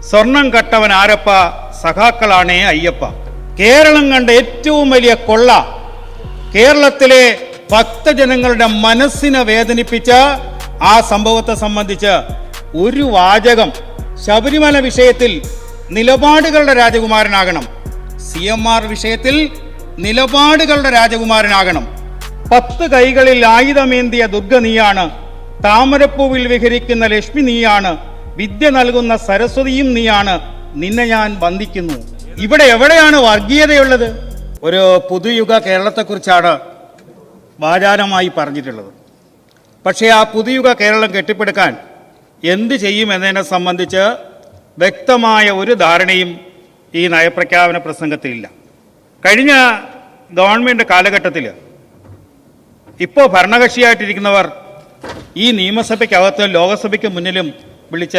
സ്വർണം കട്ടവൻ ആരപ്പ, സഖാക്കളാണേ അയ്യപ്പ. കേരളം കണ്ട ഏറ്റവും വലിയ കൊള്ള, കേരളത്തിലെ ഭക്തജനങ്ങളുടെ മനസ്സിനെ വേദനിപ്പിച്ച ആ സംഭവത്തെ സംബന്ധിച്ച് ഒരു വാചകം, ശബരിമല വിഷയത്തിൽ നിലപാടുകളുടെ രാജകുമാരനാകണം, CMR വിഷയത്തിൽ നിലപാടുകളുടെ രാജകുമാരനാകണം. 10 കൈകളിൽ ആയുധമേന്തിയ ദുർഗ നീയാണ്, താമരപ്പൂവിൽ വിഹരിക്കുന്ന ലക്ഷ്മി നീയാണ്, വിദ്യ നൽകുന്ന സരസ്വതിയും നീയാണ്, നിന്നെ ഞാൻ വന്ദിക്കുന്നു. ഇവിടെ എവിടെയാണ് വർഗീയതയുള്ളത്? ഒരു പുതുയുഗ കേരളത്തെക്കുറിച്ചാണ് വാചാലമായി പറഞ്ഞിട്ടുള്ളത്. പക്ഷേ ആ പുതുയുഗ കേരളം കെട്ടിപ്പടുക്കാൻ എന്ത് ചെയ്യുമെന്നതിനെ സംബന്ധിച്ച് വ്യക്തമായ ഒരു ധാരണയും ഈ നയപ്രഖ്യാപന പ്രസംഗത്തിലില്ല. കഴിഞ്ഞ ഗവൺമെൻറ് കാലഘട്ടത്തിൽ ഇപ്പോൾ ഭരണകക്ഷിയായിട്ടിരിക്കുന്നവർ ഈ നിയമസഭയ്ക്കകത്തും ലോകസഭയ്ക്ക് മുന്നിലും വിളിച്ച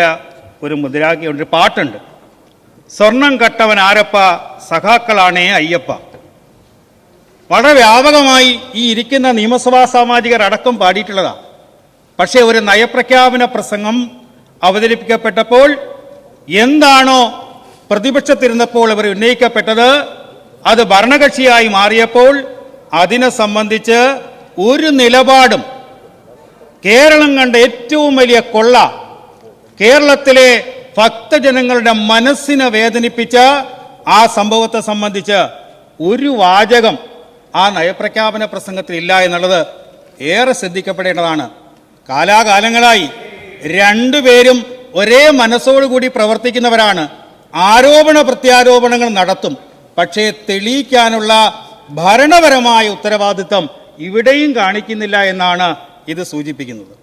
ഒരു മുദ്രാവാക്യം, ഒരു പാട്ടുണ്ട്, സ്വർണം കട്ടവൻ ആരപ്പ, സഖാക്കളാണേ അയ്യപ്പ. വളരെ വ്യാപകമായി ഈ ഇരിക്കുന്ന നിയമസഭാ സാമാജികർ അടക്കം പാടിയിട്ടുള്ളതാണ്. പക്ഷേ ഒരു നയപ്രഖ്യാപന പ്രസംഗം അവതരിപ്പിക്കപ്പെട്ടപ്പോൾ എന്താണോ പ്രതിപക്ഷത്തിരുന്നപ്പോൾ അവർ ഉന്നയിക്കപ്പെട്ടത്, അത് ഭരണകക്ഷിയായി മാറിയപ്പോൾ അതിനെ സംബന്ധിച്ച് ഒരു നിലപാടും, കേരളം കണ്ട ഏറ്റവും വലിയ കൊള്ള, കേരളത്തിലെ ഭക്തജനങ്ങളുടെ മനസ്സിനെ വേദനിപ്പിച്ച ആ സംഭവത്തെ സംബന്ധിച്ച് ഒരു വാചകം ആ നയപ്രഖ്യാപന പ്രസംഗത്തിൽ ഇല്ല എന്നുള്ളത് ഏറെ ശ്രദ്ധിക്കപ്പെടേണ്ടതാണ്. കാലാകാലങ്ങളായി രണ്ടുപേരും ഒരേ മനസ്സോടുകൂടി പ്രവർത്തിക്കുന്നവരാണ്. ആരോപണ പ്രത്യാരോപണങ്ങൾ നടത്തും, പക്ഷേ തെളിയിക്കാനുള്ള ഭരണപരമായ ഉത്തരവാദിത്വം ഇവിടെയും കാണിക്കുന്നില്ല എന്നാണ് ഇത് സൂചിപ്പിക്കുന്നത്.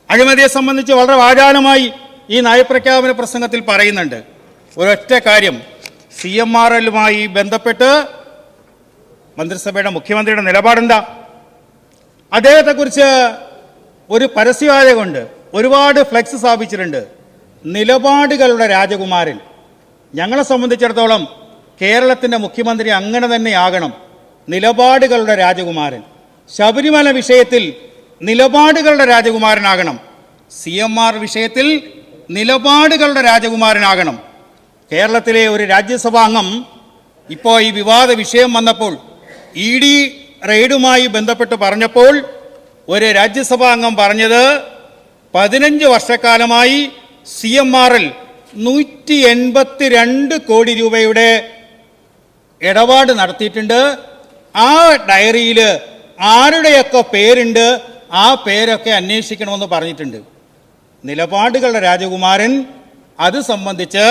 അഴിമതിയെ സംബന്ധിച്ച് വളരെ വാചാലമായി ഈ നയപ്രഖ്യാപന പ്രസംഗത്തിൽ പറയുന്നുണ്ട്. ഒരൊറ്റ കാര്യം, CMRലുമായി ബന്ധപ്പെട്ട് മന്ത്രിസഭയുടെ മുഖ്യമന്ത്രിയുടെ നിലപാടെന്താ? അദ്ദേഹത്തെക്കുറിച്ച് ഒരു പരസ്യവാചകമുണ്ട്, ഒരുപാട് ഫ്ലെക്സ് സ്ഥാപിച്ചിട്ടുണ്ട്, നിലപാടുകളുടെ രാജകുമാരൻ. ഞങ്ങളെ സംബന്ധിച്ചിടത്തോളം കേരളത്തിൻ്റെ മുഖ്യമന്ത്രി അങ്ങനെ തന്നെയാകണം, നിലപാടുകളുടെ രാജകുമാരൻ. ശബരിമല വിഷയത്തിൽ നിലപാടുകളുടെ രാജകുമാരനാകണം, CMR വിഷയത്തിൽ നിലപാടുകളുടെ രാജകുമാരനാകണം. കേരളത്തിലെ ഒരു രാജ്യസഭാ അംഗം ഇപ്പോൾ ഈ വിവാദ വിഷയം വന്നപ്പോൾ ED റെയ്ഡുമായി ബന്ധപ്പെട്ട് പറഞ്ഞപ്പോൾ ഒരു രാജ്യസഭാ അംഗം പറഞ്ഞത് 15 വർഷക്കാലമായി CMRൽ 182 കോടി രൂപയുടെ ഇടപാട് നടത്തിയിട്ടുണ്ട്. ആ ഡയറിയിൽ ആരുടെയൊക്കെ പേരുണ്ട്, ആ പേരൊക്കെ അന്വേഷിക്കണമെന്ന് പറഞ്ഞിട്ടുണ്ട്. നിലപാടുകളുടെ രാജകുമാരൻ അത് സംബന്ധിച്ച്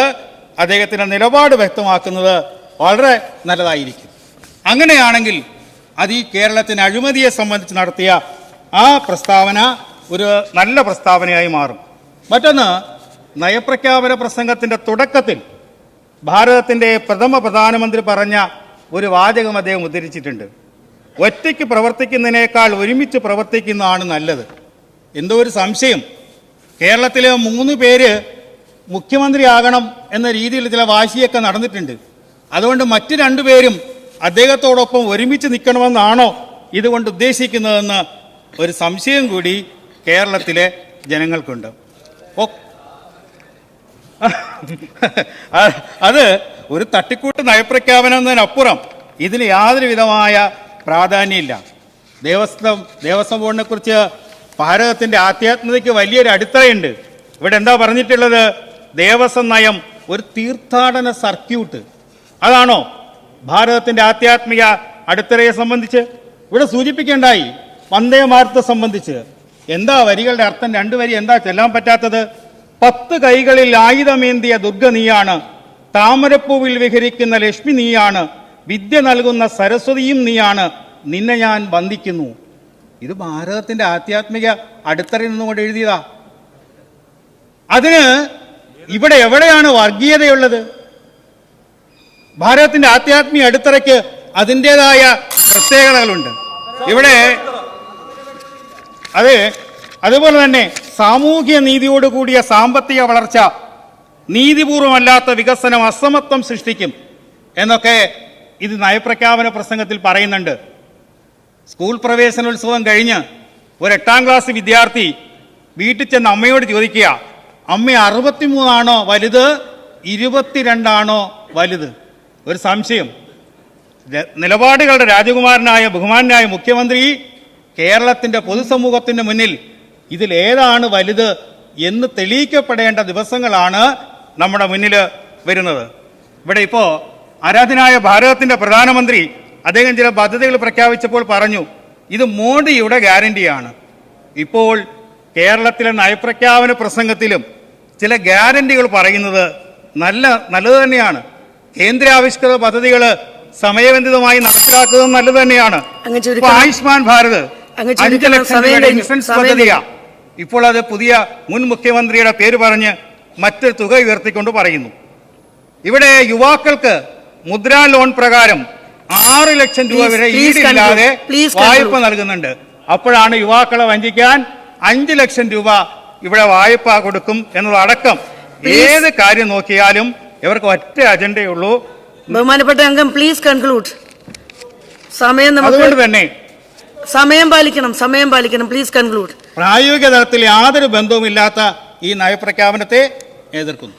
അദ്ദേഹത്തിൻ്റെ നിലപാട് വ്യക്തമാക്കുന്നത് വളരെ നല്ലതായിരിക്കും. അങ്ങനെയാണെങ്കിൽ അത് ഈ കേരളത്തിന് അഴിമതിയെ സംബന്ധിച്ച് നടത്തിയ ആ പ്രസ്താവന ഒരു നല്ല പ്രസ്താവനയായി മാറും. മറ്റൊന്ന്, നയപ്രഖ്യാപന പ്രസംഗത്തിൻ്റെ തുടക്കത്തിൽ ഭാരതത്തിൻ്റെ പ്രഥമ പ്രധാനമന്ത്രി പറഞ്ഞ ഒരു വാചകം അദ്ദേഹം ഉദ്ധരിച്ചിട്ടുണ്ട്, ഒറ്റയ്ക്ക് പ്രവർത്തിക്കുന്നതിനേക്കാൾ ഒരുമിച്ച് പ്രവർത്തിക്കുന്നതാണ് നല്ലത്. എന്തോ ഒരു സംശയം, കേരളത്തിലെ 3 പേര് മുഖ്യമന്ത്രിയാകണം എന്ന രീതിയിൽ ചില വാശിയൊക്കെ നടന്നിട്ടുണ്ട്. അതുകൊണ്ട് മറ്റ് 2 പേരും അദ്ദേഹത്തോടൊപ്പം ഒരുമിച്ച് നിൽക്കണമെന്നാണോ ഇതുകൊണ്ട് ഉദ്ദേശിക്കുന്നതെന്ന് ഒരു സംശയം കൂടി കേരളത്തിലെ ജനങ്ങൾക്കുണ്ട്. അത് ഒരു തട്ടിക്കൂട്ട് നയപ്രഖ്യാപനം എന്നതിനപ്പുറം ഇതിന് യാതൊരു വിധമായ പ്രാധാന്യമില്ല. ദേവസ്വം ബോർഡിനെ കുറിച്ച് ഭാരതത്തിൻ്റെ ആധ്യാത്മികതയ്ക്ക് വലിയൊരു അടിത്തറയുണ്ട്. ഇവിടെ എന്താ പറഞ്ഞിട്ടുള്ളത്? ദേവസ്വം നയം ഒരു തീർത്ഥാടന സർക്യൂട്ട്. അതാണോ ഭാരതത്തിൻ്റെ ആധ്യാത്മിക അടിത്തറയെ സംബന്ധിച്ച്? ഇവിടെ സൂചിപ്പിക്കേണ്ടായി വന്ദേ ഭാരതത്തെ സംബന്ധിച്ച് എന്താ വരികളുടെ അർത്ഥം? 2 വരി എന്താ ചെല്ലാൻ പറ്റാത്തത്? 10 കൈകളിൽ ആയുധമേന്തിയ ദുർഗ നീയാണ്, താമരപ്പൂവിൽ വിഹരിക്കുന്ന ലക്ഷ്മി നീയാണ്, വിദ്യ നൽകുന്ന സരസ്വതിയും നീയാണ്, നിന്നെ ഞാൻ വന്ദിക്കുന്നു. ഇത് ഭാരതത്തിൻ്റെ ആധ്യാത്മിക അടിത്തറയിൽ നിന്നുകൊണ്ട് എഴുതിയതാ. അതിന് ഇവിടെ എവിടെയാണ് വർഗീയതയുള്ളത്? ഭാരതത്തിൻ്റെ ആധ്യാത്മിക അടിത്തറയ്ക്ക് അതിൻ്റെതായ പ്രത്യേകതകളുണ്ട്. ഇവിടെ അതുപോലെ തന്നെ സാമൂഹ്യ നീതിയോടുകൂടിയ സാമ്പത്തിക വളർച്ച, നീതിപൂർവമല്ലാത്ത വികസനം അസമത്വം സൃഷ്ടിക്കും എന്നൊക്കെ ഇത് നയപ്രഖ്യാപന പ്രസംഗത്തിൽ പറയുന്നുണ്ട്. സ്കൂൾ പ്രവേശനോത്സവം കഴിഞ്ഞ് ഒരു 8ാം ക്ലാസ് വിദ്യാർത്ഥി വീട്ടിൽ ചെന്ന് അമ്മയോട് ചോദിക്കുക, അമ്മ 63 വലുത് 22 വലുത്? ഒരു സംശയം. നിലപാടുകളുടെ രാജകുമാരനായ ബഹുമാനായ മുഖ്യമന്ത്രി കേരളത്തിന്റെ പൊതുസമൂഹത്തിന്റെ മുന്നിൽ ഇതിലേതാണ് വലുത് എന്ന് തെളിയിക്കപ്പെടേണ്ട ദിവസങ്ങളാണ് നമ്മുടെ മുന്നിൽ വരുന്നത്. ഇവിടെ ഇപ്പോൾ ആരാധനായ ഭാരതത്തിന്റെ പ്രധാനമന്ത്രി അദ്ദേഹം ചില പദ്ധതികൾ പ്രഖ്യാപിച്ചപ്പോൾ പറഞ്ഞു ഇത് മോഡിയുടെ ഗ്യാരണ്ടിയാണ്. ഇപ്പോൾ കേരളത്തിലെ നയപ്രഖ്യാപന പ്രസംഗത്തിലും ചില ഗ്യാരണ്ടികൾ പറയുന്നത് നല്ലത് തന്നെയാണ്. കേന്ദ്രാവിഷ്കൃത പദ്ധതികൾ സമയബന്ധിതമായി നടപ്പിലാക്കുന്നത് നല്ലത് തന്നെയാണ്. ആയുഷ്മാൻ ഭാരത് 5 ലക്ഷം ഇൻഷുറൻസ് പദ്ധതിയാണ്. ഇപ്പോൾ അത് പുതിയ മുൻ മുഖ്യമന്ത്രിയുടെ പേര് പറഞ്ഞ് മറ്റ് തുക ഉയർത്തിക്കൊണ്ട് പറയുന്നു. ഇവിടെ യുവാക്കൾക്ക് മുദ്രാ ലോൺ പ്രകാരം 6 ലക്ഷം രൂപ വരെ ഈടില്ലാതെ വായ്പ നൽകുന്നുണ്ട്. അപ്പോഴാണ് യുവാക്കളെ വഞ്ചിക്കാൻ 5 ലക്ഷം രൂപ ഇവിടെ വായ്പ കൊടുക്കും എന്നതടക്കം ഏത് കാര്യം നോക്കിയാലും ഇവർക്ക് ഒറ്റ അജണ്ടയുള്ളൂ. ബഹുമാനപ്പെട്ട അംഗം പ്ലീസ് കൺക്ലൂഡ്. അതുകൊണ്ട് തന്നെ സമയം പാലിക്കണം. Please conclude. പ്രായോഗിക തലത്തിൽ യാതൊരു ബന്ധവുമില്ലാത്ത ഈ നയപ്രഖ്യാപനത്തെ എതിർക്കുന്നു.